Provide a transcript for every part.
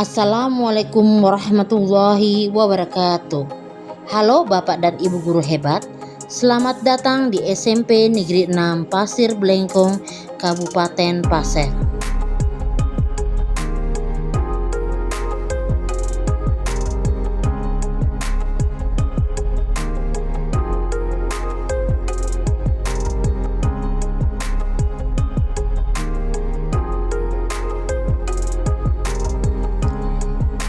Assalamualaikum warahmatullahi wabarakatuh. Halo Bapak dan Ibu guru hebat. Selamat datang di SMP Negeri 6 Pasir Blengkong, Kabupaten Pasir.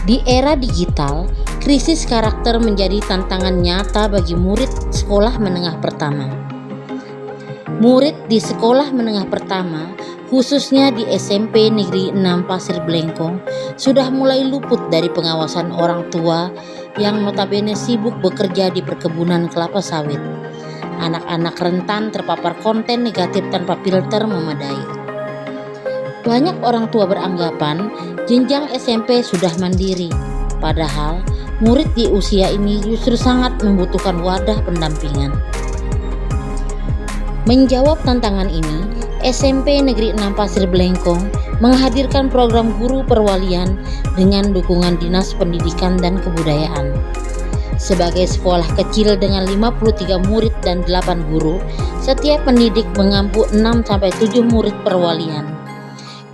Di era digital, krisis karakter menjadi tantangan nyata bagi murid sekolah menengah pertama. Murid di sekolah menengah pertama, khususnya di SMP Negeri 6 Pasir Blengkong, sudah mulai luput dari pengawasan orang tua yang notabene sibuk bekerja di perkebunan kelapa sawit. Anak-anak rentan terpapar konten negatif tanpa filter memadai. Banyak orang tua beranggapan jenjang SMP sudah mandiri, padahal murid di usia ini justru sangat membutuhkan wadah pendampingan. Menjawab tantangan ini, SMP Negeri 6 Pasir Blengkong menghadirkan program guru perwalian dengan dukungan Dinas Pendidikan dan Kebudayaan. Sebagai sekolah kecil dengan 53 murid dan 8 guru, setiap pendidik mengampu 6-7 murid perwalian.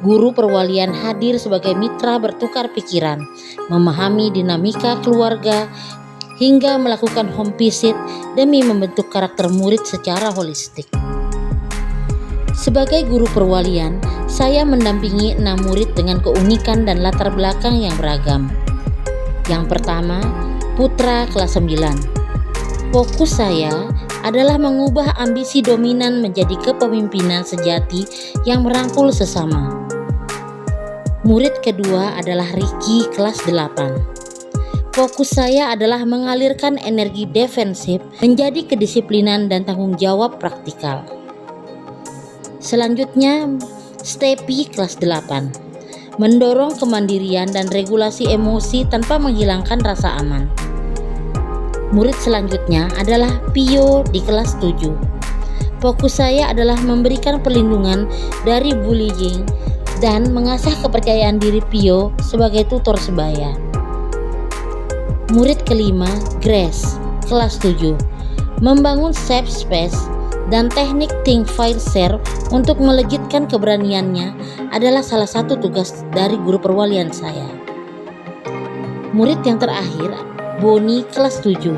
Guru perwalian hadir sebagai mitra bertukar pikiran, memahami dinamika keluarga, hingga melakukan home visit demi membentuk karakter murid secara holistik. Sebagai guru perwalian, saya mendampingi 6 murid dengan keunikan dan latar belakang yang beragam. Yang pertama, putra kelas 9. Fokus saya adalah mengubah ambisi dominan menjadi kepemimpinan sejati yang merangkul sesama. Murid kedua adalah Ricky kelas 8. Fokus saya adalah mengalirkan energi defensif menjadi kedisiplinan dan tanggung jawab praktikal. Selanjutnya, Stepi kelas 8. Mendorong kemandirian dan regulasi emosi tanpa menghilangkan rasa aman. Murid selanjutnya adalah Pio di kelas 7. Fokus saya adalah memberikan perlindungan dari bullying dan mengasah kepercayaan diri Pio sebagai tutor sebaya. Murid kelima, Grace, kelas 7. Membangun safe space dan teknik think file share untuk melejitkan keberaniannya adalah salah satu tugas dari guru perwalian saya. Murid yang terakhir, Boni, kelas 7.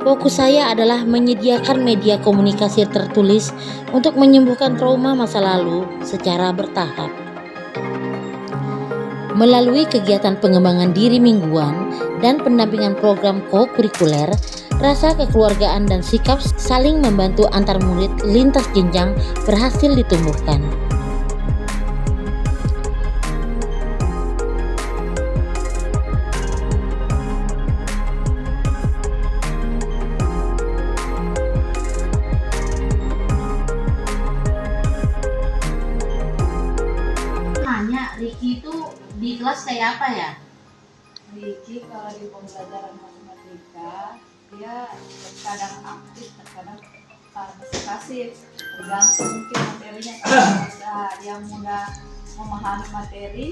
Fokus saya adalah menyediakan media komunikasi tertulis untuk menyembuhkan trauma masa lalu secara bertahap. Melalui kegiatan pengembangan diri mingguan dan pendampingan program co-kurikuler, rasa kekeluargaan dan sikap saling membantu antar murid lintas jenjang berhasil ditumbuhkan. Ricky itu di kelas kayak apa ya? Ricky kalau di pembelajaran matematika dia kadang aktif, kadang masih pasif, tergantung mungkin materinya. Kalau dia mudah memahami materi,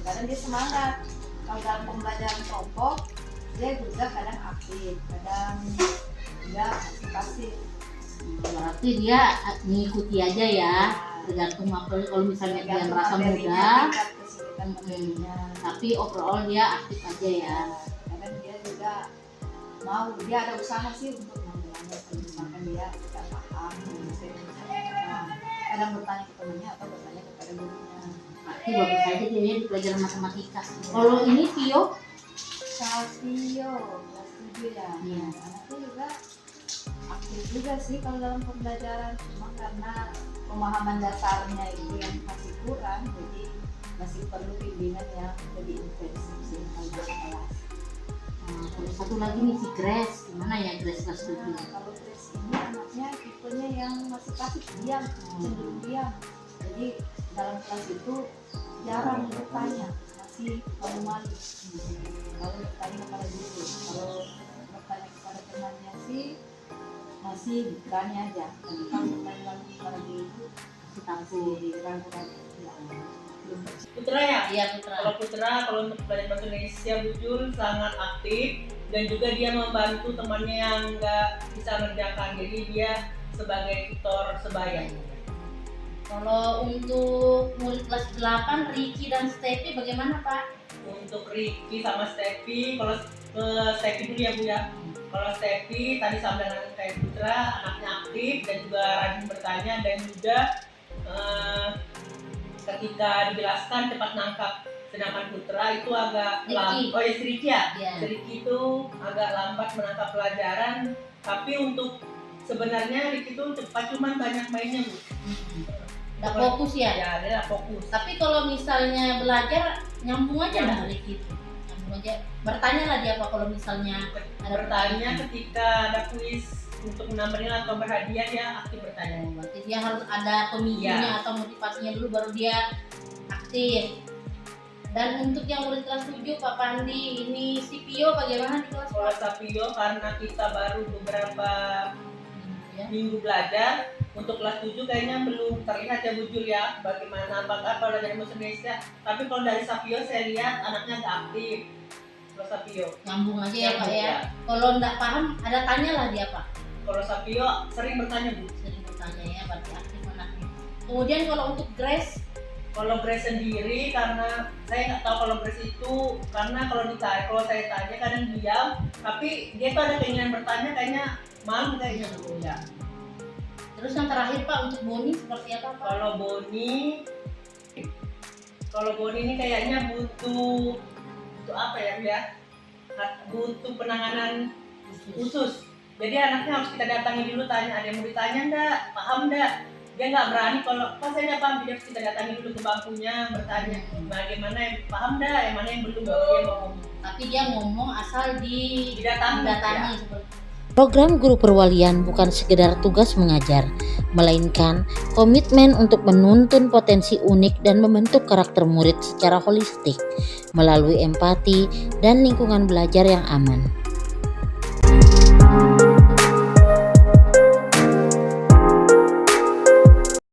kadang dia semangat. Kalau dalam pembelajaran kelompok dia juga kadang aktif, kadang dia masih pasif. Berarti dia mengikuti aja ya, tergantung apa. Kalau misalnya dia merasa mudah, tapi overall dia aktif aja ya. Kadang dia juga mau, dia ada usaha sih untuk mengambilnya, misalkan dia tidak paham, kadang bertanya ke temannya atau bertanya kepada gurunya. Berarti bagus aja dia di pelajaran matematika. Kalau ini Pio? Pio kelas 7 ya. Iya. Anaknya juga aktif juga sih kalau dalam pembelajaran, cuma karena pemahaman dasarnya itu yang masih kurang, jadi masih perlu bimbingan yang lebih intensif sih kalau dalam kelas. Terus satu lagi nih si Grace, gimana ya Grace kelas 7? Kalau Grace ini anaknya tipenya yang masih pasif, diam, cenderung diam. Jadi dalam kelas itu jarang bertanya, masih malu-malu. Kalau bertanya kepada guru, kalau bertanya kepada temannya sih masih berani aja. Tapi kalau bertanya kepada guru Si Tampu. masih ragu-ragu. Putra ya? Iya Putra. Kalau Putra, kalau untuk belajar bahasa Indonesia Bujul sangat aktif dan juga dia membantu temannya yang nggak bisa mengerjakan, jadi dia sebagai tutor sebaya. Kalau untuk murid kelas 8 Ricky dan Stepi bagaimana Pak? Untuk Ricky sama Stepi, kalau ke Stepi dulu ya Bu ya. Kalau Stepi tadi sama dengan kayak Putra, anaknya aktif dan juga rajin bertanya dan juga ketika dijelaskan cepat nangkap. Sedangkan Putra itu agak Ricky. lambat. Oh ya Ricky ya? Iya. Ricky itu agak lambat menangkap pelajaran. Tapi untuk sebenarnya Ricky itu cepat, cuman banyak mainnya Bu. Nggak fokus ya? Ya, dia nggak fokus. Tapi kalau misalnya belajar nyambung aja lah Ricky itu. Nyambung aja. Bertanya lah dia Pak kalau misalnya ada Bertanya ketika ada kuis untuk menambah nilai atau berhadiah dia aktif bertanya. berarti dia harus ada pemicunya atau motivasinya dulu baru dia aktif. Dan untuk yang murid kelas 7 Pak Pandi, ini CPO bagaimana di kelas Kalau Sapio karena kita baru beberapa ya? minggu belajar, untuk kelas 7 kayaknya belum terlihat ya Bujul ya bagaimana apakah belajar bahasa Indonesia. Tapi kalau dari Sapio saya lihat anaknya agak aktif. Kalau Sapio Nyambung aja ya Pak Nyambung, ya. ya. Kalau nggak paham ada tanya lah dia Pak. Kalau Sapio sering bertanya Bu. Sering bertanya ya, berarti aktif anaknya. Kemudian kalau untuk Grace, Kalau Grace sendiri karena saya nggak tahu kalau Grace itu karena kalau saya tanya kadang diam, tapi dia tuh ada keinginan bertanya kayaknya malu kayaknya Bu ya. terus yang terakhir Pak untuk Boni seperti apa Pak? Kalau Boni ini kayaknya butuh apa ya? Butuh penanganan khusus. Jadi anaknya harus kita datangi dulu, tanya ada yang mau ditanya enggak, paham enggak? Dia nggak berani kalau saya nggak paham, dia harus kita datangi dulu ke bangkunya bertanya bagaimana yang paham enggak, yang mana yang belum baru dia ngomong. Tapi dia ngomong asal Didatangi ya. seperti. Program guru perwalian bukan sekedar tugas mengajar, melainkan komitmen untuk menuntun potensi unik dan membentuk karakter murid secara holistik melalui empati dan lingkungan belajar yang aman.